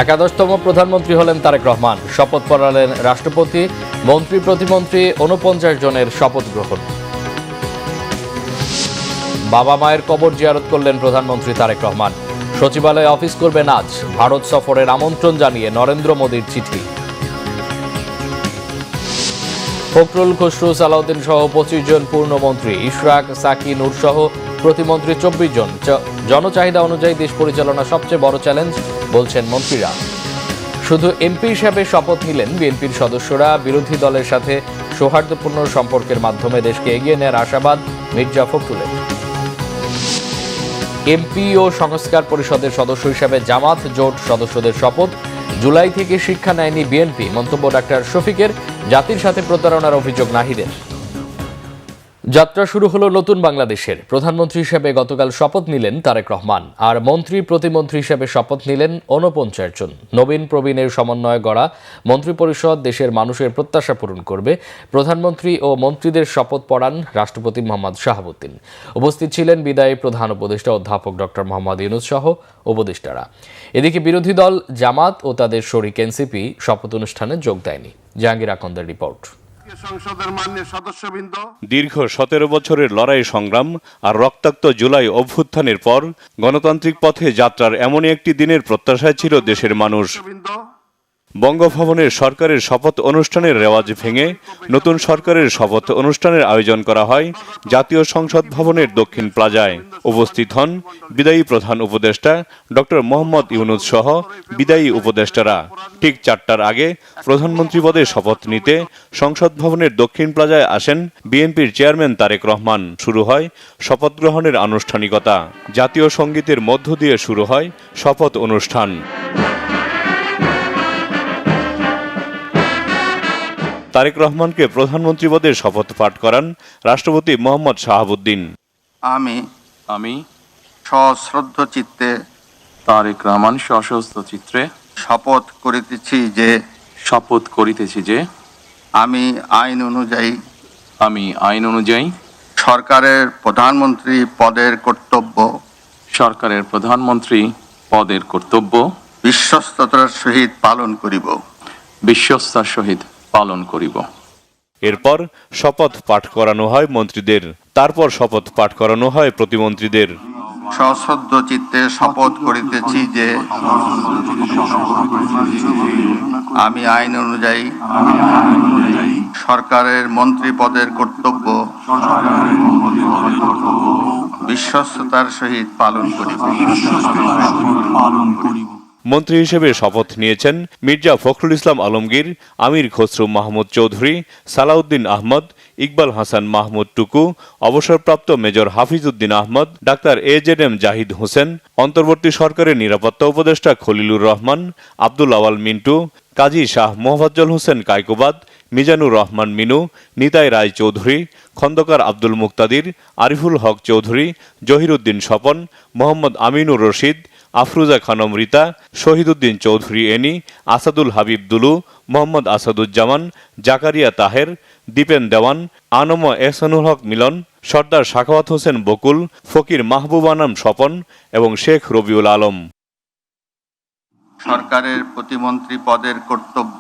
একাদশতম প্রধানমন্ত্রী হলেন তারেক রহমান। শপথ পড়ালেন রাষ্ট্রপতি। মন্ত্রী প্রতিমন্ত্রী ৪৯ জনের শপথ গ্রহণ। বাবা মায়ের কবর জিয়ারত করলেন প্রধানমন্ত্রী তারেক রহমান। সচিবালয়ে অফিস করবেন আজ। ভারত সফরের আমন্ত্রণ জানিয়ে নরেন্দ্র মোদীর চিঠি। ফখরুল, খসরু, সালাউদ্দিন সহ ২৫ জন পূর্ণমন্ত্রী, ইশরাক, সাকি, নূর সহ প্রতিমন্ত্রী ২৪ জন। জনচাহিদা অনুযায়ী দেশ পরিচালনা সবচেয়ে বড় চ্যালেঞ্জ বলছেন মন্ত্রীরা। শুধু এমপি হিসেবে শপথ নিলেন বিএনপির সদস্যরা। বিরোধী দলের সাথে সৌহার্দ্যপূর্ণ সম্পর্কের মাধ্যমে দেশকে এগিয়ে নেওয়ার আশাবাদ মির্জা ফখরুলের। এমপি ও সংস্কার পরিষদের সদস্য হিসেবে জামাত জোট সদস্যদের শপথ। জুলাই থেকে শিক্ষা নেয়নি বিএনপি, মন্তব্য ডাক্তার শফিকের। জাতির সাথে প্রতারণার অভিযোগ নাহিদের। যাত্রা শুরু হলো নতুন বাংলাদেশের। প্রধানমন্ত্রী হিসেবে গতকাল শপথ নিলেন তারেক রহমান, আর মন্ত্রী প্রতিমন্ত্রী হিসেবে শপথ নিলেন ৪৯ জন। নবীন প্রবীণের সমন্বয়ে গড়া মন্ত্রিপরিষদ দেশের মানুষের প্রত্যাশা পূরণ করবে। প্রধানমন্ত্রী ও মন্ত্রীদের শপথ পড়ান রাষ্ট্রপতি মোহাম্মদ শাহাবুদ্দিন। উপস্থিত ছিলেন বিদায়ী প্রধান উপদেষ্টা অধ্যাপক ডক্টর মোহাম্মদ ইউনূস সহ উপদেষ্টারা। এদিকে বিরোধী দল জামাত ও তাদের শরিক এনসিপি শপথ অনুষ্ঠানে যোগ দেয়নি। জাহাঙ্গীর আকন্দের রিপোর্ট। দীর্ঘ ১৭ বছরের লড়াই সংগ্রাম আর রক্তাক্ত জুলাই অভ্যুত্থানের পর গণতান্ত্রিক পথে যাত্রার এমনই একটি দিনের প্রত্যাশায় ছিল দেশের মানুষ। বঙ্গভবনের সরকারের শপথ অনুষ্ঠানের রেওয়াজ ভেঙে নতুন সরকারের শপথ অনুষ্ঠানের আয়োজন করা হয় জাতীয় সংসদ ভবনের দক্ষিণ প্লাজায়। উপস্থিত হন বিদায়ী প্রধান উপদেষ্টা ডক্টর মোহাম্মদ ইউনূস সহ বিদায়ী উপদেষ্টারা। ঠিক ৪টার আগে প্রধানমন্ত্রী পদে শপথ নিতে সংসদ ভবনের দক্ষিণ প্লাজায় আসেন বিএনপির চেয়ারম্যান তারেক রহমান। শুরু হয় শপথ গ্রহণের আনুষ্ঠানিকতা। জাতীয় সঙ্গীতের মধ্য দিয়ে শুরু হয় শপথ অনুষ্ঠান। তারেক রহমানকে প্রধানমন্ত্রী পদে শপথ পাঠ করান রাষ্ট্রপতি মোহাম্মদ শাহাবুদ্দিন। আমি সশ্রদ্ধ চিত্তে তারেক রহমান সশস্ত্র চিত্রে শপথ করিতেছি যে আমি আইন অনুযায়ী সরকারের প্রধানমন্ত্রী পদের কর্তব্য বিশ্বস্ততার সহিত পালন করিব। এরপর শপথ পাঠ করানো হয় মন্ত্রীদের। তারপর শপথ পাঠ করানো হয় প্রতিমন্ত্রীদের। সশ্রদ্ধ চিত্তে শপথ করিতেছি যে আমি আইন অনুযায়ী সরকারের মন্ত্রী পদের কর্তব্য বিশ্বস্ততার সহিত পালন করিব। মন্ত্রী হিসেবে শপথ নিয়েছেন মির্জা ফখরুল ইসলাম আলমগীর, আমির খসরু মাহমুদ চৌধুরী, সালাউদ্দিন আহমদ, ইকবাল হাসান মাহমুদ টুকু, অবসরপ্রাপ্ত মেজর হাফিজউদ্দিন আহমদ, ডাক্তার AJM জাহিদ হোসেন, অন্তর্বর্তী সরকারের নিরাপত্তা উপদেষ্টা খলিলুর রহমান, আব্দুল আওয়াল মিন্টু, কাজী শাহ মোফাজ্জল হোসেন কায়কোবাদ, মিজানুর রহমান মিনু, নিতাই রায় চৌধুরী, খন্দকার আব্দুল মুক্তাদির, আরিফুল হক চৌধুরী, জহিরুদ্দিন স্বপন, মোহাম্মদ আমিনুর রশিদ, আফরুজা খানম রিতা, শহীদুদ্দিন চৌধুরী এনি, আসাদুল হাবিব দুলু, মোহাম্মদ আসাদুজ্জামান, জাকারিয়া তাহের, দীপেন দেওয়ান, আনম এহসানুল হক মিলন, সর্দার সাখাওয়াত হোসেন বকুল, ফকির মাহবুব আনাম স্বপন এবং শেখ রবিউল আলম। সরকারের প্রতিমন্ত্রী পদের কর্তব্য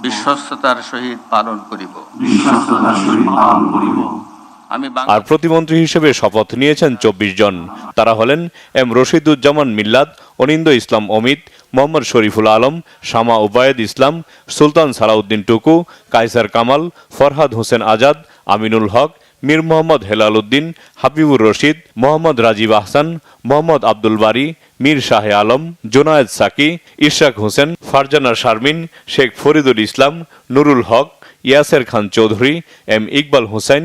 বিশ্বস্ততার সহিত পালন করিব। আর প্রতিমন্ত্রী হিসেবে শপথ নিয়েছেন ২৪ জন। তারা হলেন এম রশিদুজ্জামান মিল্লাত, অনিন্দ ইসলাম অমিত, মোহাম্মদ শরীফুল আলম, শামা উবায়েদ ইসলাম, সুলতান সালাউদ্দিন টুকু, কায়সার কামাল, ফরহাদ হোসেন আজাদ, আমিনুল হক, মীর মোহাম্মদ হেলাল উদ্দিন, হাবিবুর রশিদ, মোহাম্মদ রাজীব আহসান, মোহাম্মদ আব্দুল বারী, মীর শাহে আলম, জোনায়েদ সাকি, ইশরাক হোসেন, ফারজানা শারমিন, শেখ ফরিদুল ইসলাম, নুরুল হক, ইয়াসের খান চৌধুরী, এম ইকবাল হোসেন,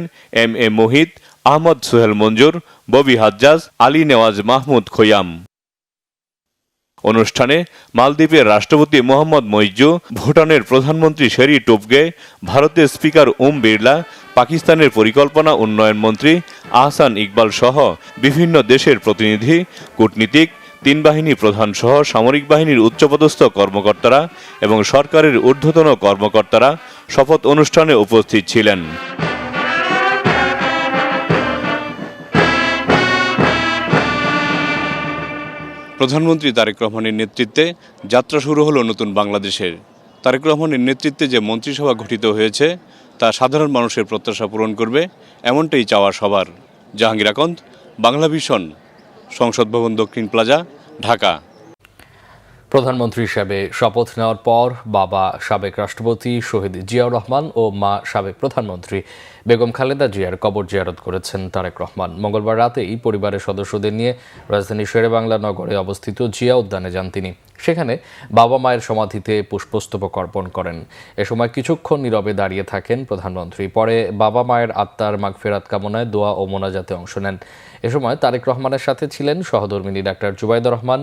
MA মোহিত, আহমদ সোহেল মঞ্জুর, ববি হাজ্জাজ, আলী নেওয়াজ মাহমুদ খৈয়াম। অনুষ্ঠানে মালদ্বীপের রাষ্ট্রপতি মোহাম্মদ মইজু, ভুটানের প্রধানমন্ত্রী শেরি টোবগে, ভারতের স্পিকার ওম বিড়লা, পাকিস্তানের পরিকল্পনা উন্নয়ন মন্ত্রী আহসান ইকবাল সহ বিভিন্ন দেশের প্রতিনিধি, কূটনীতিক, ৩ বাহিনী প্রধান সহ সামরিক বাহিনীর উচ্চপদস্থ কর্মকর্তারা এবং সরকারের ঊর্ধ্বতন কর্মকর্তারা শপথ অনুষ্ঠানে উপস্থিত ছিলেন। প্রধানমন্ত্রী তারেক রহমানের নেতৃত্বে যাত্রা শুরু হলো নতুন বাংলাদেশের। তারেক রহমানের নেতৃত্বে যে মন্ত্রিসভা গঠিত হয়েছে তা সাধারণ মানুষের প্রত্যাশা পূরণ করবে, এমনটাই চাওয়া সবার। জাহাঙ্গীর আকন্দ, বাংলা ভিশন, সংসদ ভবন দক্ষিণ প্লাজা, ঢাকা। প্রধানমন্ত্রী হিসেবে শপথ নেওয়ার পর বাবা সাবেক রাষ্ট্রপতি শহীদ জিয়াউর রহমান ও মা সাবেক প্রধানমন্ত্রী বেগম খালেদা জিয়ার কবর জিয়ারত করেছেন তারেক রহমান। মঙ্গলবার রাতেই পরিবারের সদস্যদের নিয়ে রাজধানীর শেরেবাংলা নগরে অবস্থিত জিয়া উদ্যানে যান তিনি। সেখানে বাবা মায়ের সমাধিতে পুষ্পস্তবক অর্পণ করেন। এ সময় কিছুক্ষণ নীরবে দাঁড়িয়ে থাকেন প্রধানমন্ত্রী। পরে বাবা মায়ের আত্মার মাগফিরাত কামনায় দোয়া ও মোনাজাতে অংশ নেন। এ সময় তারেক রহমানের সাথে ছিলেন সহধর্মিণী ডাক্তার জুবাইদা রহমান,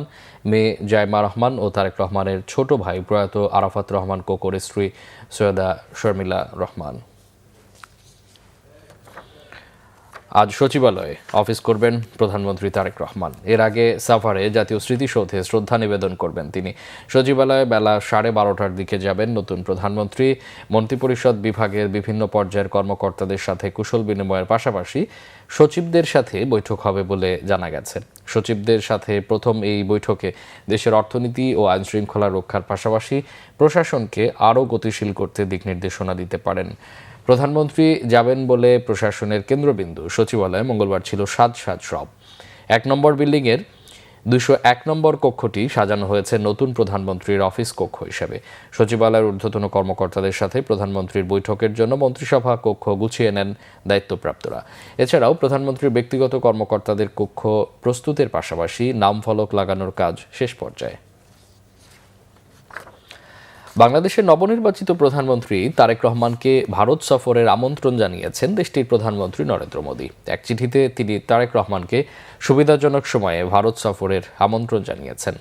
মেয়ে জাইমা রহমান ও তারেক রহমানের ছোট ভাই প্রয়াত আরাফাত রহমান কোকোর স্ত্রী সৈয়দা শর্মিলা রহমান। আজ সচিবালয়ে অফিস করবেন প্রধানমন্ত্রী তারেক রহমান। এর আগে সাভারে জাতীয় স্মৃতিসৌধে শ্রদ্ধা নিবেদন করবেন তিনি। সচিবালয়ে বেলা 12:30টার দিকে যাবেন নতুন প্রধানমন্ত্রী। মন্ত্রিপরিষদ বিভাগের বিভিন্ন পর্যায়ের কর্মকর্তাদের সাথে কুশল বিনিময়ের পাশাপাশি সচিবদের সাথে বৈঠক হবে বলে জানা গেছে। সচিবদের সাথে প্রথম এই বৈঠকে দেশের অর্থনীতি ও আইনশৃঙ্খলা রক্ষার পাশাপাশি প্রশাসনকে আরও গতিশীল করতে দিক নির্দেশনা দিতে পারেন। প্রধানমন্ত্রী যাবেন বলে প্রশাসনের কেন্দ্রবিন্দু সচিবালয়ে মঙ্গলবার ছিল সাজ সব। 1 নম্বর বিল্ডিংয়ের 201 নম্বর কক্ষটি সাজানো হয়েছে নতুন প্রধানমন্ত্রীর অফিস কক্ষ হিসেবে। সচিবালয়ের ঊর্ধ্বতন কর্মকর্তাদের সাথে প্রধানমন্ত্রীর বৈঠকের জন্য মন্ত্রিসভা কক্ষ গুছিয়ে নেন দায়িত্বপ্রাপ্তরা। এছাড়াও প্রধানমন্ত্রীর ব্যক্তিগত কর্মকর্তাদের কক্ষ প্রস্তুতের পাশাপাশি নামফলক লাগানোর কাজ শেষ পর্যায়ে। বাংলাদেশের নবনির্বাচিত প্রধানমন্ত্রী তারেক রহমানকে ভারত সফরের আমন্ত্রণ জানিয়েছেন দেশটির প্রধানমন্ত্রী নরেন্দ্র মোদী। এক চিঠিতে তিনি তারেক রহমানকে সুবিধাজনক সময়ে ভারত সফরের আমন্ত্রণ জানিয়েছেন।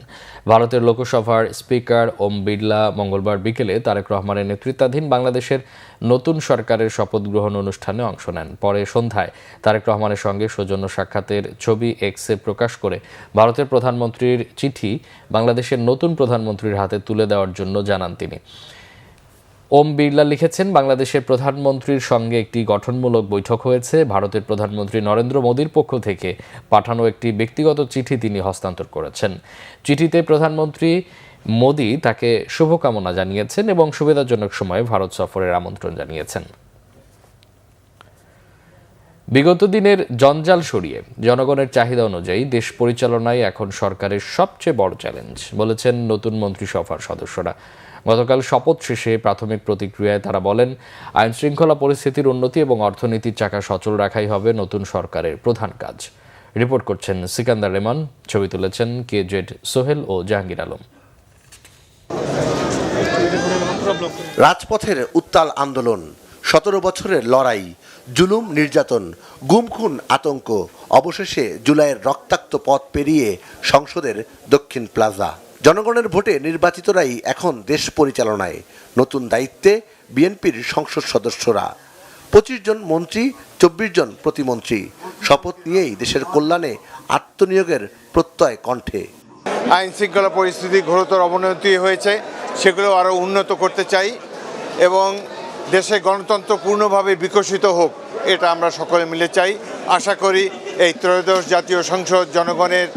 ভারতের লোকসভার স্পিকার ওম বিড়লা মঙ্গলবার বিকেলে তারেক রহমানের নেতৃত্বাধীন বাংলাদেশের নতুন সরকারের শপথ গ্রহণ অনুষ্ঠানে অংশ নেন। পরে সন্ধ্যায় তারেক রহমানের সঙ্গে সৌজন্য সাক্ষাতের ছবি এক্সে প্রকাশ করে ভারতের প্রধানমন্ত্রীর চিঠি বাংলাদেশের নতুন প্রধানমন্ত্রীর হাতে তুলে দেওয়ার জন্য জানান তিনি। ওম বিড়লা লিখেছেন, বাংলাদেশের প্রধানমন্ত্রীর সঙ্গে একটি গঠনমূলক বৈঠক হয়েছে। ভারতের প্রধানমন্ত্রী নরেন্দ্র মোদীর পক্ষ থেকে পাঠানো একটি ব্যক্তিগত চিঠি তিনি হস্তান্তর করেছেন। চিঠিতে প্রধানমন্ত্রী মোদী তাকে শুভকামনা জানিয়েছেন এবং সুবিধাজনক সময়ে ভারত সফরের আমন্ত্রণ জানিয়েছেন। বিগত দিনের জঞ্জাল সরিয়ে জনগণের চাহিদা অনুযায়ী দেশ পরিচালনায় এখন সরকারের সবচেয়ে বড় চ্যালেঞ্জ বলেছেন নতুন মন্ত্রিসভার সদস্যরা। গতকাল শপথ শেষে প্রাথমিক প্রতিক্রিয়ায় তারা বলেন, আইনশৃঙ্খলা পরিস্থিতির উন্নতি এবং অর্থনীতির চাকা সচল রাখাই হবে নতুন সরকারের প্রধান কাজ। রিপোর্ট করছেন সিকান্দার রেমান, ছবি তুলেছেন KZ সোহেল ও জাহাঙ্গীর আলম। রাজপথের উত্তাল আন্দোলন, 17 বছরের লড়াই, জুলুম নির্যাতন, গুম খুন আতঙ্ক, অবশেষে জুলাইয়ের রক্তাক্ত পথ পেরিয়ে সংসদের দক্ষিণ প্লাজা। জনগণের ভোটে নির্বাচিতরাই এখন দেশ পরিচালনায়। নতুন দায়িত্বে বিএনপির সংসদ সদস্যরা, 25 জন মন্ত্রী, 24 জন প্রতিমন্ত্রী। শপথ নিয়েই দেশের কল্যাণে আত্মনিয়োগের প্রত্যয় কণ্ঠে। আইন শৃঙ্খলা পরিস্থিতি ঘোরতর অবনতি হয়েছে, সেগুলো আরও উন্নত করতে চাই এবং দেশে গণতন্ত্র পূর্ণভাবে বিকশিত হোক, এটা আমরা সকলে মিলে চাই। আশা করি এই ত্রয়োদশ জাতীয় সংসদ জনগণের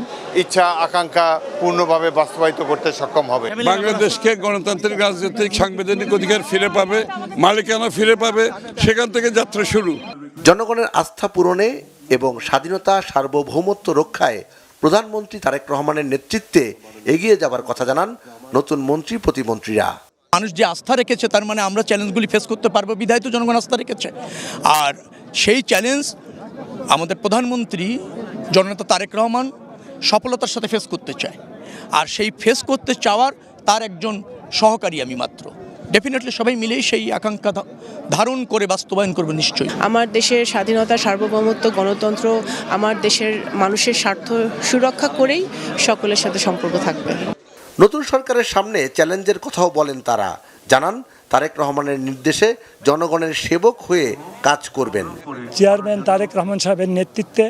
ইচ্ছা আকাঙ্ক্ষা পূর্ণভাবে বাস্তবায়িত করতে সক্ষম হবে। বাংলাদেশকে গণতান্ত্রিক রাজনৈতিক সাংবিধানিক অধিকার ফিরে পাবে, মালিকানা ফিরে পাবে, সেখান থেকে যাত্রা শুরু। জনগণের আস্থা পূরণে এবং স্বাধীনতা সার্বভৌমত্ব রক্ষায় প্রধানমন্ত্রী তারেক রহমানের নেতৃত্বে এগিয়ে যাবার কথা জানান নতুন মন্ত্রী প্রতিমন্ত্রীরা। মানুষ যে আস্থা রেখেছে, তার মানে আমরা চ্যালেঞ্জগুলি ফেস করতে পারবো, বিধায় তো জনগণ আস্থা রেখেছে। আর সেই চ্যালেঞ্জ আমাদের প্রধানমন্ত্রী জননেতা তারেক রহমান সফলতার সাথে ফেস করতে চায়। আর সেই ফেস করতে চাওয়ার তার একজন সহকারী আমি মাত্র। ডেফিনেটলি সবাই মিলেই সেই আকাঙ্ক্ষা ধারণ করে বাস্তবায়ন করবে নিশ্চয়ই। আমার দেশের স্বাধীনতা, সার্বভৌমত্ব, গণতন্ত্র, আমার দেশের মানুষের স্বার্থ সুরক্ষা করেই সকলের সাথে সম্পর্ক থাকবে। নতুন সরকারের সামনে চ্যালেঞ্জের কথাও বলেন তারা। জানান, তারেক রহমানের নির্দেশে জনগণের সেবক হয়ে কাজ করবেন। চেয়ারম্যান তারেক রহমান সাহেবের নেতৃত্বে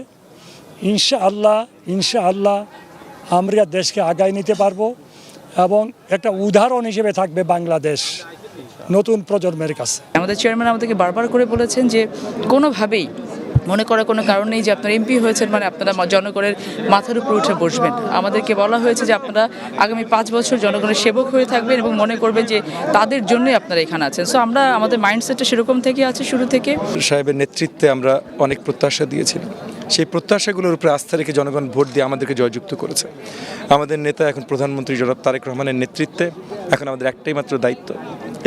ইনশাআল্লাহ আমরা দেশকে আগায় নিতে পারবো এবং একটা উদাহরণ হিসেবে থাকবে বাংলাদেশ নতুন প্রজন্মের কাছে। আমাদের চেয়ারম্যান আমাদেরকে বারবার করে বলেছেন যে কোনোভাবেই মনে করার কোনো কারণ নেই যে আপনারা এমপি হয়েছেন মানে আপনারা জনগণের মাথার উপর উঠে বসবেন। আমাদেরকে বলা হয়েছে যে আপনারা আগামী 5 বছর জনগণের সেবক হয়ে থাকবেন এবং মনে করবেন যে তাদের জন্যই আপনারা এখানে আছেন। সো আমরা আমাদের মাইন্ডসেটটা সেরকম থেকে আছে শুরু থেকে। সাহেবের নেতৃত্বে আমরা অনেক প্রত্যাশা দিয়েছিলাম, সেই প্রত্যাশাগুলোর উপরে আস্থা রেখে জনগণ ভোট দিয়ে আমাদেরকে জয়যুক্ত করেছে। আমাদের নেতা এখন প্রধানমন্ত্রী জনাব তারেক রহমানের নেতৃত্বে এখন আমাদের একটাই মাত্র দায়িত্ব,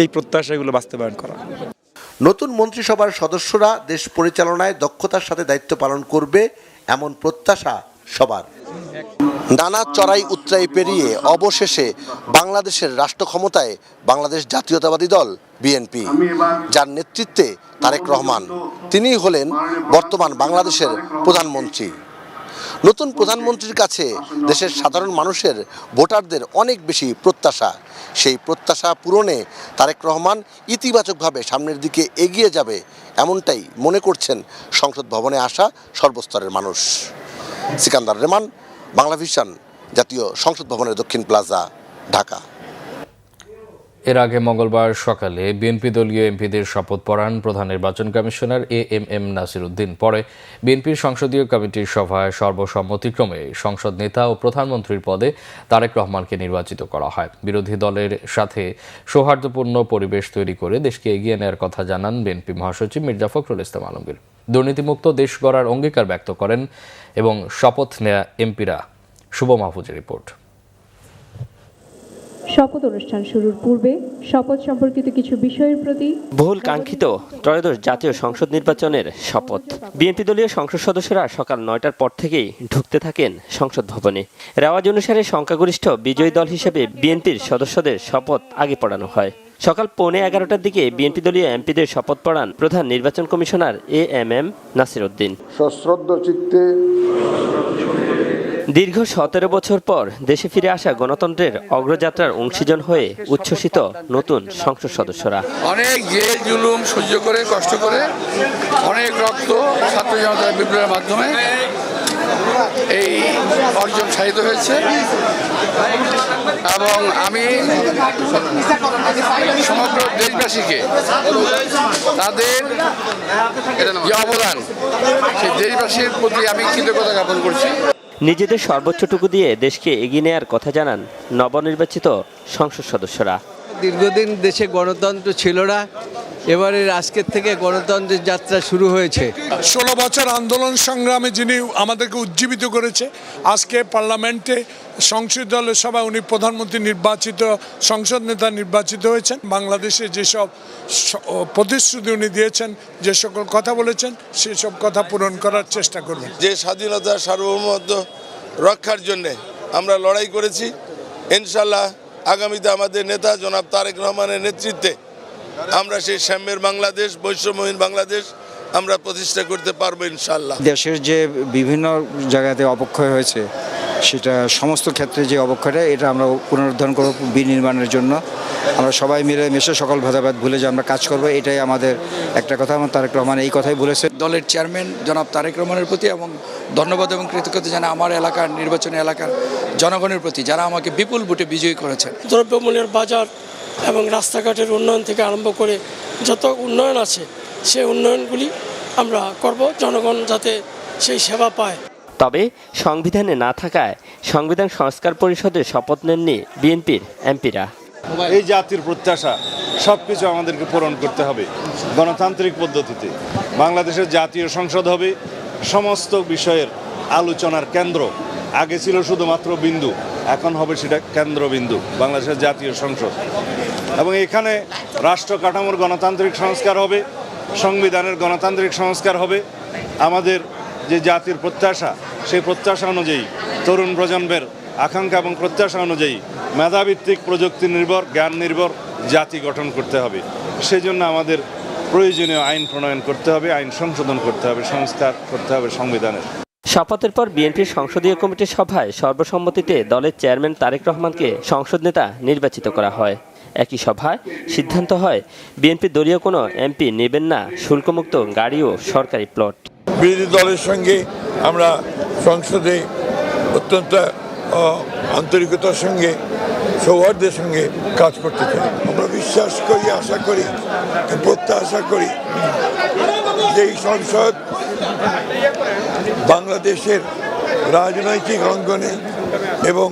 এই প্রত্যাশাগুলো বাস্তবায়ন করা। নতুন মন্ত্রিসভার সদস্যরা দেশ পরিচালনায় দক্ষতার সাথে দায়িত্ব পালন করবে এমন প্রত্যাশা সবার। নানা চড়াই উতরাই পেরিয়ে অবশেষে বাংলাদেশের রাষ্ট্র ক্ষমতায় বাংলাদেশ জাতীয়তাবাদী দল বিএনপি, যার নেতৃত্বে তারেক রহমান। তিনিই হলেন বর্তমান বাংলাদেশের প্রধানমন্ত্রী। নতুন প্রধানমন্ত্রীর কাছে দেশের সাধারণ মানুষের ভোটারদের অনেক বেশি প্রত্যাশা। সেই প্রত্যাশা পূরণে তারেক রহমান ইতিবাচকভাবে সামনের দিকে এগিয়ে যাবে এমনটাই মনে করছেন সংসদ ভবনে আসা সর্বস্তরের মানুষ। সিকান্দার রেমান, বাংলাভিশন, জাতীয় সংসদ ভবনের দক্ষিণ প্লাজা, ঢাকা। এর আগে মঙ্গলবার সকালে বিএনপি দলীয় এমপিদের শপথ পড়ান প্রধান নির্বাচন কমিশনার এএমএম নাসির উদ্দিন। পরে বিএনপির সংসদীয় কমিটির সভায় সর্বসম্মতিক্রমে সংসদ নেতা ও প্রধানমন্ত্রীর পদে তারেক রহমানকে নির্বাচিত করা হয়। বিরোধী দলের সাথে সৌহার্দ্যপূর্ণ পরিবেশ তৈরি করে দেশকে এগিয়ে নেওয়ার কথা জানান বিএনপি মহাসচিব মির্জা ফখরুল ইসলাম আলমগীর। দুর্নীতিমুক্ত দেশ গড়ার অঙ্গীকার ব্যক্ত করেন এবং শপথ নেয়া এমপিরা। শুভ মাহফুজের রিপোর্ট। শপথ অনুষ্ঠান শুরুর পূর্বে শপথ সম্পর্কিত কিছু বিষয়ের প্রতি বহুল কাঙ্ক্ষিত ত্রয়োদশ জাতীয় সংসদ নির্বাচনের শপথ। বিএনপি দলীয় সংসদ সদস্যরা সকাল 9টার পর থেকেই ঢুকতে থাকেন সংসদ ভবনে। রেওয়াজ অনুসারে সংখ্যাগরিষ্ঠ বিজয়ী দল হিসেবে বিএনপির সদস্যদের শপথ আগে পড়ানো হয়। সকাল 11:15টার দিকে বিএনপি দলীয় এমপিদের শপথ পড়ান প্রধান নির্বাচন কমিশনার এএমএম নাসির উদ্দিন। সশ্রদ্ধ চিত্তে দীর্ঘ 17 বছর পর দেশে ফিরে আসা গণতন্ত্রের অগ্রযাত্রার অংশীজন হয়ে উচ্ছ্বসিত নতুন সংসদ সদস্যরা। অনেক জেল জুলুম সহ্য করে কষ্ট করে অনেক রক্ত ছাত্র জনতার বিপ্লবের মাধ্যমে এই অর্জন সাধিত হয়েছে এবং আমি সমগ্র দেশবাসীকে তাদের যে অবদান সেই দেশবাসীর প্রতি আমি কৃতজ্ঞতা জ্ঞাপন করছি। নিজেদের সর্বোচ্চটুকু দিয়ে দেশকে এগিয়ে নেওয়ার কথা জানান নবনির্বাচিত সংসদ সদস্যরা। দীর্ঘদিন দেশে গণতন্ত্র ছিল না, এবারে আজকের থেকে গণতন্ত্রের যাত্রা শুরু হয়েছে। 16 বছর আন্দোলন সংগ্রামে যিনি আমাদেরকে উজ্জীবিত করেছে, আজকে পার্লামেন্টে সংসদ দলের সভায় উনি প্রধানমন্ত্রী নির্বাচিত, সংসদ নেতা নির্বাচিত হয়েছেন। বাংলাদেশে যেসব প্রতিশ্রুতি উনি দিয়েছেন, যে সকল কথা বলেছেন, সেসব কথা পূরণ করার চেষ্টা করবেন। যে স্বাধীনতা সার্বভৌমত্ব রক্ষার জন্যে আমরা লড়াই করেছি, ইনশাল্লাহ আগামীতে আমাদের নেতা জনাব তারেক রহমানের নেতৃত্বে আমরা সেই সাম্যের বাংলাদেশ, বৈষম্যহীন বাংলাদেশ আমরা প্রতিষ্ঠা করতে পারবো ইনশাল্লাহ। দেশের যে বিভিন্ন জায়গাতে অবক্ষয় হয়েছে, সেটা সমস্ত ক্ষেত্রে যে অবক্ষয়টা, এটা আমরা পুনরুদ্ধার করব বিনির্মাণের জন্য। আমরা সবাই মিলে মিশে সকল ভেদাভেদ ভুলে যে আমরা কাজ করব, এটাই আমাদের একটা কথা। আমার তারেক রহমান এই কথাই বলেছে। দলের চেয়ারম্যান জনাব তারেক রহমানের প্রতি এবং ধন্যবাদ এবং কৃতজ্ঞতা জানাই আমার এলাকার নির্বাচনী এলাকার জনগণের প্রতি, যারা আমাকে বিপুল ভোটে বিজয়ী করেছেন। দ্রব্যমূল্যের বাজার এবং রাস্তাঘাটের উন্নয়ন থেকে আরম্ভ করে যত উন্নয়ন আছে সেই উন্নয়নগুলি আমরা করব, জনগণ যাতে সেই সেবা পায়। তবে সংবিধানে না থাকায় সংবিধান সংস্কার পরিষদের শপথ নেননি বিএনপির এমপিরা। এই জাতির প্রত্যাশা সবকিছু আমাদেরকে পূরণ করতে হবে গণতান্ত্রিক পদ্ধতিতে। বাংলাদেশের জাতীয় সংসদ হবে সমস্ত বিষয়ের আলোচনার কেন্দ্র। আগে ছিল শুধুমাত্র বিন্দু, এখন হবে সেটা কেন্দ্রবিন্দু, বাংলাদেশের জাতীয় সংসদ। এবং এখানে রাষ্ট্র কাঠামোর গণতান্ত্রিক সংস্কার হবে, সংবিধানের গণতান্ত্রিক সংস্কার হবে। আমাদের যে জাতির প্রত্যাশা, সেই প্রত্যাশা অনুযায়ী তরুণ প্রজন্মের আকাঙ্ক্ষা এবং প্রত্যাশা অনুযায়ী মেধাভিত্তিক, প্রযুক্তি নির্ভর, জ্ঞান নির্ভর জাতি গঠন করতে হবে। সেজন্য আমাদের প্রয়োজনীয় আইন প্রণয়ন করতে হবে, আইন সংশোধন করতে হবে, সংস্কার করতে হবে সংবিধানের। শপথের পর বিএনপির সংসদীয় কমিটির সভায় সর্বসম্মতিতে দলের চেয়ারম্যান তারেক রহমানকে সংসদ নেতা নির্বাচিত করা হয়। একই সভায় সিদ্ধান্ত হয় বিএনপির দলীয় কোনো এমপি নেবেন না শুল্কমুক্ত গাড়ি ও সরকারি প্লট। বিরোধী দলের সঙ্গে আমরা সংসদে অত্যন্ত আন্তরিকতার সঙ্গে, সৌহার্দ্যের সঙ্গে কাজ করতে চাই। আমরা বিশ্বাস করি, আশা করি, প্রত্যাশা করি যে এই সংসদ বাংলাদেশের রাজনৈতিক অঙ্গনে এবং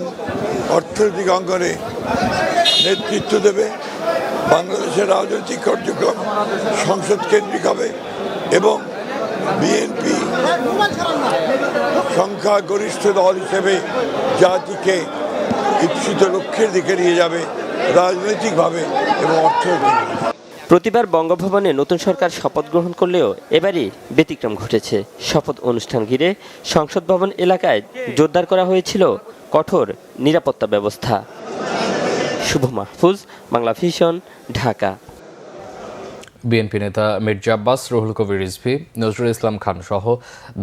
অর্থনৈতিক অঙ্গনে নেতৃত্ব দেবে। বাংলাদেশের রাজনৈতিক কার্যক্রম সংসদ কেন্দ্রিক হবে এবং বিএনপি সংখ্যাগরিষ্ঠ দল হিসেবে জাতিকে ইচ্ছিত লক্ষ্যের দিকে নিয়ে যাবে রাজনৈতিকভাবে এবং অর্থনৈতিকভাবে। প্রতিবার বঙ্গভবনে নতুন সরকার শপথ গ্রহণ করলেও এবারই ব্যতিক্রম ঘটেছে। শপথ অনুষ্ঠান ঘিরে সংসদ ভবন এলাকায় জোরদার করা হয়েছিল কঠোর নিরাপত্তা ব্যবস্থা। শুভ মাহফুজ, বাংলা ভিশন, ঢাকা। বিএনপি নেতা মির্জা আব্বাস, রুহুল কবির রিজভী, নজরুল ইসলাম খান সহ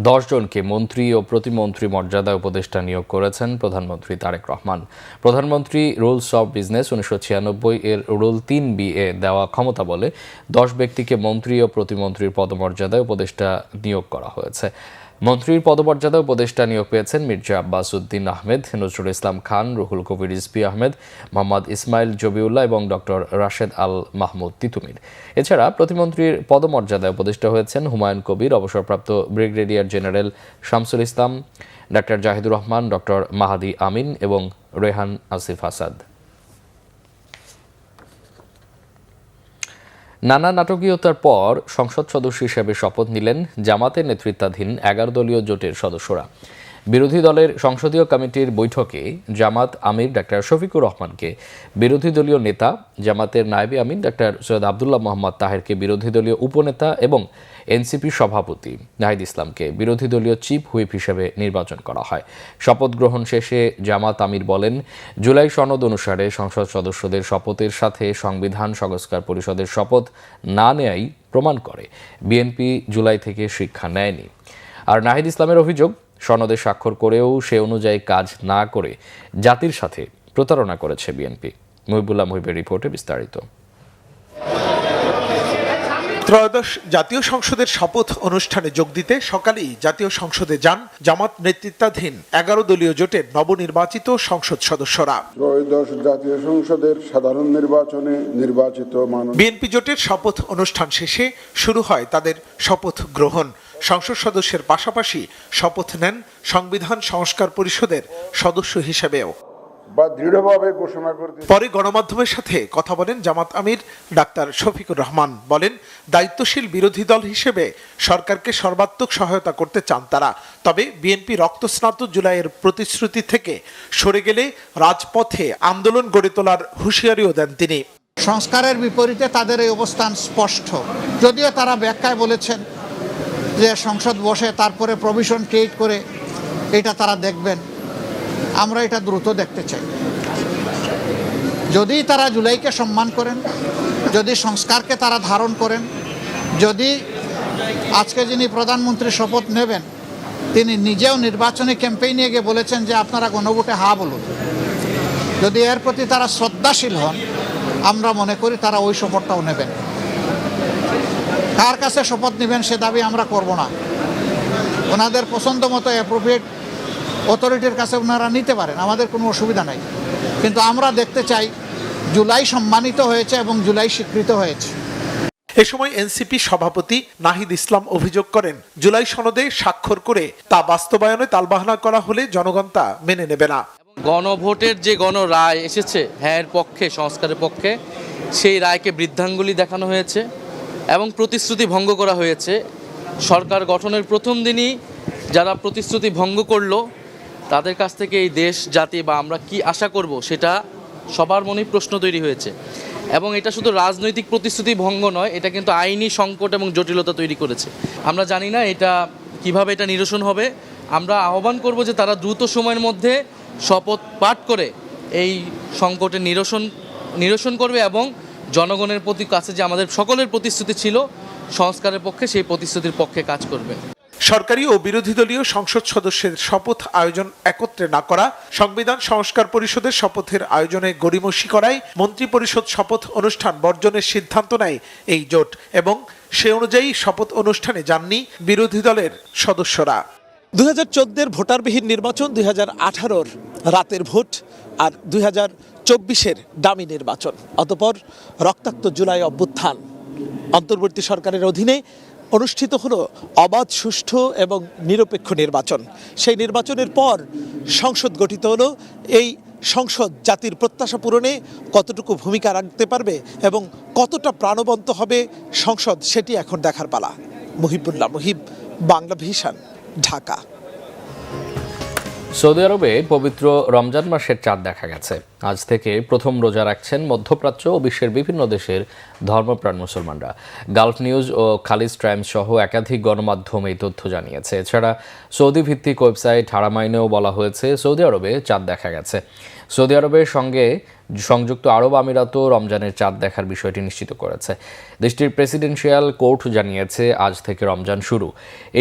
10 জনকে মন্ত্রী ও প্রতিমন্ত্রী মর্যাদায় উপদেষ্টা নিয়োগ করেছেন প্রধানমন্ত্রী তারেক রহমান। প্রধানমন্ত্রী রুলস অব বিজনেস 1996 এর রুল 3B-এ দেওয়া ক্ষমতা বলে 10 ব্যক্তিকে মন্ত্রী ও প্রতিমন্ত্রীর পদমর্যাদায় উপদেষ্টা নিয়োগ করা হয়েছে। মন্ত্রীর পদমর্যাদায় উপদেষ্টা নিয়োগ পেয়েছেন মির্জা আব্বাস উদ্দিন আহমেদ, নজরুল ইসলাম খান, রুহুল কবির রিজভী আহমেদ, মোহাম্মদ ইসমাইল জবিউল্লাহ এবং ডক্টর রাশেদ আল মাহমুদ তিতুমির। এছাড়া প্রতিমন্ত্রীর পদমর্যাদায় উপদেষ্টা হয়েছেন হুমায়ুন কবির, অবসরপ্রাপ্ত brigadier general Shamsul Islam, doctor Zahidur Rahman, doctor মাহাদি আমিন এবং রেহান আসিফ আসাদ। নানা নাটকীয়তার পর সংসদ সদস্য হিসেবে শপথ নিলেন জামাতের নেতৃত্বাধীন 11 দলীয় জোটের সদস্যরা। বিরোধী দলের সংসদীয় কমিটির বৈঠকে জামাত আমির ডাক্তার শফিকুর রহমানকে বিরোধী দলীয় নেতা, জামাতের নায়েবে আমির ডাক্তার সৈয়দ আবদুল্লাহ মোহাম্মদ তাহেরকে বিরোধী দলীয় উপনেতা এবং এনসিপি সভাপতি নাহিদ ইসলামকে বিরোধী দলীয় চিফ হুইপ হিসেবে নির্বাচন করা হয়। শপথ গ্রহণ শেষে জামাত আমির বলেন, জুলাই সনদ অনুসারে সংসদ সদস্যদের শপথের সাথে সংবিধান সংস্কার পরিষদের শপথ না নেয়াই প্রমাণ করে বিএনপি জুলাই থেকে শিক্ষা নেয়নি। আর নাহিদ ইসলামের অভিযোগ, সনদে স্বাক্ষর করেও সে অনুযায়ী কাজ না করে জাতির সাথে প্রতারণা করেছে বিএনপি। মহিবুল্লাহ মহিবের রিপোর্টে বিস্তারিত। ত্রয়োদশ জাতীয় সংসদের শপথ অনুষ্ঠানে যোগ দিতে সকালেই জাতীয় সংসদে যান জামাত নেতৃত্বাধীন 11 দলীয় জোটের নবনির্বাচিত সংসদ সদস্যরা। ত্রয়োদশ জাতীয় সংসদের সাধারণ নির্বাচনে নির্বাচিত বিএনপি জোটের শপথ অনুষ্ঠান শেষে শুরু হয় তাদের শপথ গ্রহণ। সংসদ সদস্যের পাশাপাশি শপথ নেন সংবিধান সংস্কার পরিষদের সদস্য হিসেবেও। দৃঢ়ভাবে ঘোষণা করতে পরে গণমাধ্যমের সাথে কথা বলেন জামাত আমির ডাক্তার শফিকুর রহমান। বলেন, দায়িত্বশীল বিরোধী দল হিসেবে সরকারকে সর্বাত্মক সহায়তা করতে চান তারা। তবে বিএনপি রক্তস্নাত জুলাইয়ের প্রতিশ্রুতি থেকে সরে গেলে রাজপথে আন্দোলন গড়ে তোলার হুঁশিয়ারিও দেন তিনি। সংস্কারের বিপরীতে তাদের এই অবস্থান স্পষ্ট। যদিও তারা ব্যাখ্যায় বলেছেন যে সংসদ বসে তারপরে প্রভিশন ক্রিয়েট করে এটা তারা দেখবেন, আমরা এটা দ্রুত দেখতে চাই। যদি তারা জুলাইকে সম্মান করেন, যদি সংস্কারকে তারা ধারণ করেন, যদি আজকে যিনি প্রধানমন্ত্রী শপথ নেবেন তিনি নিজেও নির্বাচনী ক্যাম্পেইনে গিয়ে বলেছেন যে আপনারা গণভোটে হা বলুন, যদি এর প্রতি তারা শ্রদ্ধাশীল হন, আমরা মনে করি তারা ওই শপথটাও নেবেন। কার কাছে শপথ নেবেন সে দাবি আমরা করব না। ওনাদের পছন্দ মতো অ্যাপ্রোপ্রিয়েট অথরিটির কাছে ওনারা নিতে পারেন, আমাদের কোনো অসুবিধা নাই। কিন্তু আমরা দেখতে চাই জুলাই সম্মানিত হয়েছে এবং জুলাই স্বীকৃত হয়েছে। এ সময় এনসিপি সভাপতি নাহিদ ইসলাম অভিযোগ করেন, জুলাই সনদে স্বাক্ষর করে তা বাস্তবায়নে তালবাহানা করা হলে জনগণ তা মেনে নেবে না। গণভোটের যে গণরায় এসেছে হ্যাঁ এর পক্ষে, সংস্কারের পক্ষে, সেই রায়কে বৃদ্ধাঙ্গুলি দেখানো হয়েছে এবং প্রতিশ্রুতি ভঙ্গ করা হয়েছে। সরকার গঠনের প্রথম দিনই যারা প্রতিশ্রুতি ভঙ্গ করলো তাদের কাছ থেকে এই দেশ, জাতি বা আমরা কি আশা করব সেটা সবার মনেই প্রশ্ন তৈরি হয়েছে। এবং এটা শুধু রাজনৈতিক প্রতিশ্রুতি ভঙ্গ নয়, এটা কিন্তু আইনি সংকট এবং জটিলতা তৈরি করেছে। আমরা জানি না এটা কিভাবে এটা নিরসন হবে। আমরা আহ্বান করব যে তারা দ্রুত সময়ের মধ্যে শপথ পাঠ করে এই সংকটের নিরসন করবে এবং জনগণের প্রতি কাছে যে আমাদের সকলের প্রতিশ্রুতি ছিল সংস্কারের পক্ষে, সেই প্রতিশ্রুতির পক্ষে কাজ করবে। সরকারি ও বিরোধী দলীয় সংসদ সদস্যের শপথ আয়োজন একত্রে না করা, সংবিধান সংস্কার পরিষদের শপথের আয়োজনে গড়িমসি করায় মন্ত্রী পরিষদ শপথ অনুষ্ঠান বর্জনের সিদ্ধান্ত নেয় এই জোট এবং সে অনুযায়ী শপথ অনুষ্ঠানে যাননি বিরোধী দলের সদস্যরা। 2014-এর ভোটারবিহীন নির্বাচন, 2018-র রাতের ভোট আর 2024-এর ডামি নির্বাচন, অতঃপর রক্তাক্ত জুলাই অভ্যুত্থান। অন্তর্বর্তী সরকারের অধীনে অনুষ্ঠিত হলো অবাধ, সুষ্ঠু এবং নিরপেক্ষ নির্বাচন। সেই নির্বাচনের পর সংসদ গঠিত হলো। এই সংসদ জাতির প্রত্যাশা পূরণে কতটুকু ভূমিকা রাখতে পারবে এবং কতটা প্রাণবন্ত হবে সংসদ, সেটি এখন দেখার পালা। মুহিবুল্লাহ মুহিব, বাংলা ভিশন, ঢাকা। সৌদি আরবে পবিত্র রমজান মাসের চাঁদ দেখা গেছে। আজ থেকে প্রথম রোজা রাখছেন মধ্যপ্রাচ্য ও বিশ্বের বিভিন্ন দেশের ধর্মপ্রাণ মুসলমানরা। গালফ নিউজ ও খালিজ টাইমস সহ একাধিক গণমাধ্যম এই তথ্য জানিয়েছে। এছাড়া সৌদি ভিত্তিক ওয়েবসাইট হারামাইনেও বলা হয়েছে সৌদি আরবে চাঁদ দেখা গেছে। সৌদি আরবের সঙ্গে সংযুক্ত আরব আমিরাতও রমজানের চাঁদ দেখার বিষয়টি নিশ্চিত করেছে। দেশটির প্রেসিডেন্সিয়াল কোর্ট জানিয়েছে আজ থেকে রমজান শুরু।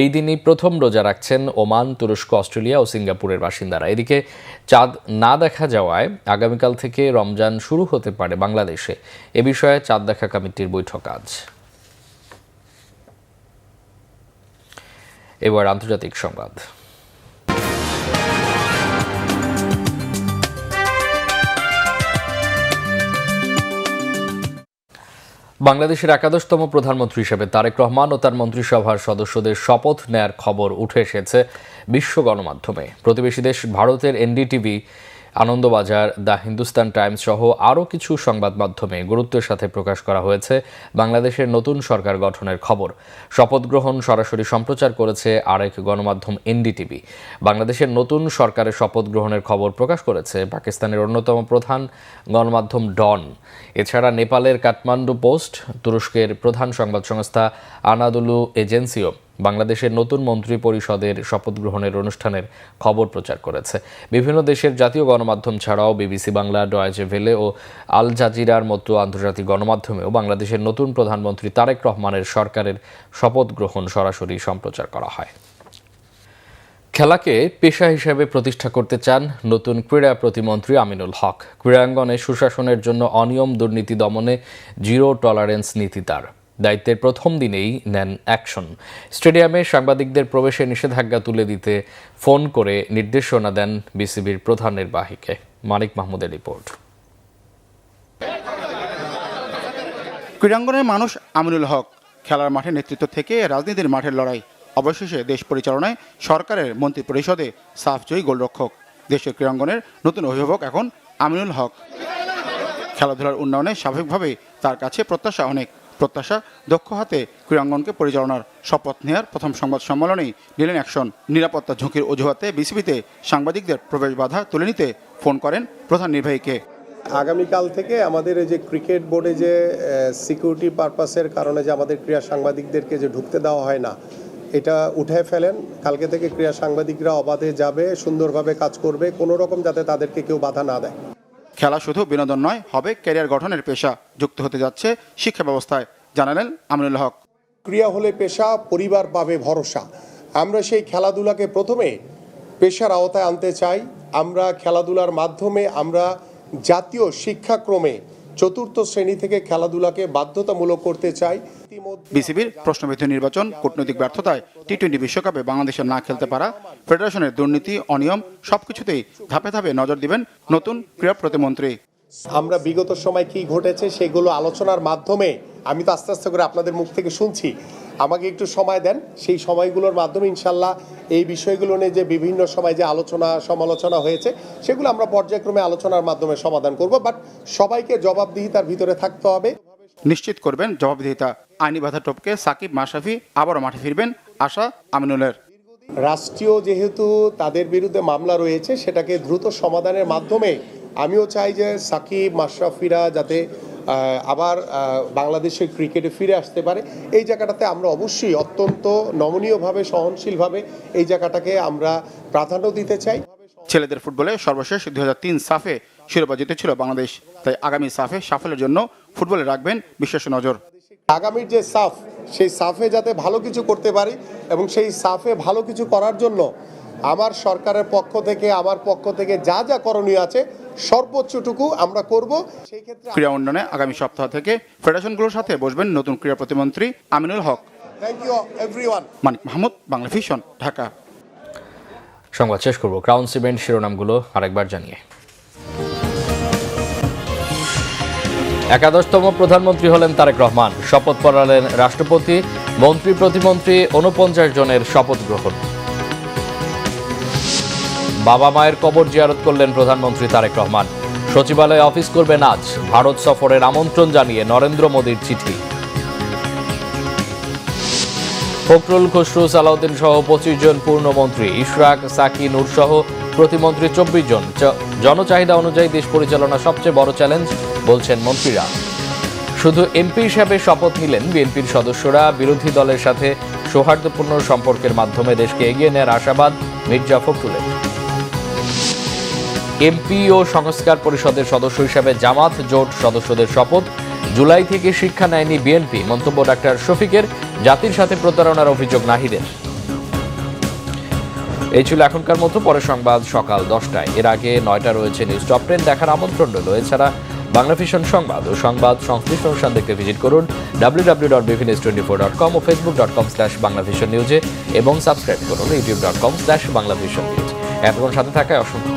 এই দিনই প্রথম রোজা রাখছেন ওমান, তুরস্ক, অস্ট্রেলিয়া ও সিঙ্গাপুরের বাসিন্দারা। এদিকে চাঁদ না দেখা যাওয়ায় আগামীকাল থেকে রমজান শুরু হতে পারে বাংলাদেশে। এ বিষয়ে চাঁদ দেখা কমিটির বৈঠক আজ। এবার আন্তর্জাতিক সংবাদ। বাংলাদেশের একাদশতম প্রধানমন্ত্রী হিসেবে তারেক রহমান ও তার মন্ত্রিসভার সদস্যদের শপথ নেয়ার খবর উঠে এসেছে বিশ্ব গণমাধ্যমে। প্রতিবেশী দেশ ভারতের NDTV, Anandabazar, the Hindustan Times সহ আরও কিছু সংবাদ মাধ্যমে গুরুত্বের সাথে প্রকাশ করা হয়েছে বাংলাদেশের নতুন সরকার গঠনের খবর। শপথ গ্রহণ সরাসরি সম্প্রচার করেছে আরেক গণমাধ্যম এনডিটিভি। বাংলাদেশের নতুন সরকারের শপথ গ্রহণের খবর প্রকাশ করেছে পাকিস্তানের অন্যতম প্রধান গণমাধ্যম ডন। এছাড়া নেপালের কাঠমান্ডু পোস্ট, তুরস্কের প্রধান সংবাদ সংস্থা আনাদুলু এজেন্সিও বাংলাদেশের নতুন মন্ত্রী পরিষদের শপথ গ্রহণের অনুষ্ঠানের খবর প্রচার করেছে। বিভিন্ন দেশের জাতীয় গণমাধ্যম ছাড়াও বিবিসি বাংলা, ডয়েচে ভেলে ও আল জাজিরার মতো আন্তর্জাতিক গণমাধ্যমেও বাংলাদেশের নতুন প্রধানমন্ত্রী তারেক রহমানের সরকারের শপথ গ্রহণ সরাসরি সম্প্রচার করা হয়। খেলাকে পেশা হিসেবে প্রতিষ্ঠা করতে চান নতুন ক্রীড়া প্রতিমন্ত্রী আমিনুল হক। ক্রীড়াঙ্গনে সুশাসনের জন্য অনিয়ম, দুর্নীতি দমনে জিরো টলারেন্স নীতি তার। দায়িত্বের প্রথম দিনেই নেন অ্যাকশন। স্টেডিয়ামে সাংবাদিকদের প্রবেশে নিষেধাজ্ঞা তুলে দিতে ফোন করে নির্দেশনা দেন বিসিবির প্রধান নির্বাহীকে। মানিক মাহমুদের রিপোর্ট। ক্রীড়াঙ্গনের মানুষ আমিনুল হক। খেলার মাঠে নেতৃত্ব থেকে রাজনীতির মাঠের লড়াই। অবশেষে দেশ পরিচালনায় সরকারের মন্ত্রী পরিষদে সাফজয়ী গোলরক্ষক। দেশের ক্রীড়াঙ্গনের নতুন অভিভাবক এখন আমিনুল হক। খেলাধুলার উন্নয়নে স্বাভাবিকভাবেই তার কাছে প্রত্যাশা অনেক। প্রত্যাশা দক্ষ হাতে ক্রীড়াঙ্গনকে পরিচালনার শপথ নেওয়ার প্রথম সংবাদ সম্মেলনেই নিলেন অ্যাকশন। নিরাপত্তা ঝুঁকির অজুহাতে বিসিবিতে সাংবাদিকদের প্রবেশ বাধা তুলে নিতে ফোন করেন প্রধান নির্বাহীকে। আগামীকাল থেকে আমাদের এই যে ক্রিকেট বোর্ডে যে সিকিউরিটি পারপাসের কারণে যে আমাদের ক্রীড়া সাংবাদিকদেরকে যে ঢুকতে দেওয়া হয় না, এটা উঠে ফেলেন। কালকে থেকে ক্রীড়া সাংবাদিকরা অবাধে যাবে, সুন্দরভাবে কাজ করবে, কোনো রকম যাতে তাদেরকে কেউ বাধা না দেয়। খেলা শুধু বিনোদন নয়, হবে ক্যারিয়ার গঠনের পেশা। যুক্ত হতে যাচ্ছে শিক্ষা ব্যবস্থায়, জানালেন আমিনুল হক। ক্রীড়া হলে পেশা, পরিবার পাবে ভরসা। আমরা সেই খেলাধুলাকে প্রথমে পেশার আওতায় আনতে চাই। আমরা খেলাধুলার মাধ্যমে আমরা জাতীয় শিক্ষাক্রমে ৪র্থ শ্রেণী থেকে খেলাধুলাকে বাধ্যতামূলক করতে চাই। বিসিবির প্রশ্নবিদ্ধ নির্বাচন, কূটনৈতিক ব্যর্থতায় টি-20 বিশ্বকাপে বাংলাদেশের না খেলতে পারা, ফেডারেশনের দুর্নীতি, অনিয়ম সবকিছুতেই ধাপে ধাপে নজর দিবেন নতুন ক্রীড়া প্রতিমন্ত্রী। আমরা বিগত সময় কি ঘটেছে সেগুলো আলোচনার মাধ্যমে, আমি তো আস্তে আস্তে করে আপনাদের মুখ থেকে শুনছি, আমাকে একটু সময় দেন। সেই সময়গুলোর মাধ্যমে ইনশাল্লাহ এই বিষয়গুলো নিয়ে যে বিভিন্ন সময় যে আলোচনা সমালোচনা হয়েছে সেগুলো আমরা পর্যায়ক্রমে আলোচনার মাধ্যমে সমাধান করব। বাট সবাইকে জবাবদিহিতার ভিতরে থাকতে হবে। নিশ্চিত করবেন জবাবদিহিতা। আইনি বাধা টপকে সাকিব, মাশরাফি আবারও মাঠে ফিরবেন, আশা আমিনুলের। রাষ্ট্রীয় যেহেতু তাদের বিরুদ্ধে মামলা রয়েছে, সেটাকে দ্রুত সমাধানের মাধ্যমে আমিও চাই যে সাকিব, মাশরাফিরা যাতে আবার বাংলাদেশের ক্রিকেটে ফিরে আসতে পারে। এই জায়গাটাতে আমরা অবশ্যই অত্যন্ত নমনীয়ভাবে, সহনশীলভাবে এই জায়গাটাকে আমরা প্রাধান্য দিতে চাই। ছেলেদের ফুটবলে সর্বশেষ 2003 সাফে শিরোপা জিতেছিল বাংলাদেশ। তাই আগামী সাফে সাফল্যের জন্য ফুটবলে রাখবেন বিশেষ নজর। আগামীর যে সাফ, সেই সাফে যাতে ভালো কিছু করতে পারি এবং সেই সাফে ভালো কিছু করার জন্য আমার সরকারের পক্ষ থেকে, আমার পক্ষ থেকে যা যা করণীয় আছে সর্বোচ্চটুকু আমরা করব। সেই ক্ষেত্রে ক্রীড়া উন্নয়নে আগামী সপ্তাহ থেকে ফেডারেশনগুলোর সাথে বসবেন নতুন ক্রীড়া প্রতিমন্ত্রী Aminul Haque. Thank you everyone. Manik Mahmud, Bangla Vision, Dhaka. সংবাদ শেষ করব ক্রাউন সিমেন্ট শিরোনামগুলো আরেকবার জানিয়ে। একাদশতম প্রধানমন্ত্রী হলেন তারেক রহমান। শপথ পড়ালেন রাষ্ট্রপতি। মন্ত্রী প্রতিমন্ত্রী 49 জনের শপথ গ্রহণ। বাবা মায়ের কবর জিয়ারত করলেন প্রধানমন্ত্রী তারেক রহমান। সচিবালয়ে অফিস করবেন আজ। ভারত সফরের আমন্ত্রণ জানিয়ে নরেন্দ্র মোদীর চিঠি। ফখরুল, খসরু, সালাউদ্দিন সহ 25 জন পূর্ণমন্ত্রী, ইশরাক, সাকি, নূর সহ প্রতিমন্ত্রী 24 জন। জনচাহিদা অনুযায়ী দেশ পরিচালনা সবচেয়ে বড় চ্যালেঞ্জ বলছেন মন্ত্রীরা। শুধু এমপি হিসাবে শপথ নিলেন বিএনপির সদস্যরা। বিরোধী দলের সাথে সৌহার্দ্যপূর্ণ সম্পর্কের মাধ্যমে দেশকে এগিয়ে নেওয়ার আশাবাদ মির্জা ফখরুলের। এমপি ও সংস্কার পরিষদের সদস্য হিসাবে জামাত জোট সদস্যদের শপথ। জুলাই থেকে শিক্ষা নেয়নি বিএনপি, মন্তব্য ডাক্তার শফিকের। জাতির সাথে প্রতারণার অভিযোগ নাহিদের। এই ছিল এখনকার মতো। পরের সংবাদ সকাল 10টায়। এর আগে 9টা রয়েছে নিউজ টপ 10 দেখার আমন্ত্রণ রইল। এছাড়া বাংলা ভিশন সংবাদ ও সংবাদ সংশ্লিষ্ট অনুষ্ঠান দেখতে ভিজিট করুন www.bvnews24.com ও facebook.com/banglavisionnews এবং সাবস্ক্রাইব করুন youtube.com/banglavisionnews। এতক্ষণ সাথে থাকায় অসংখ্য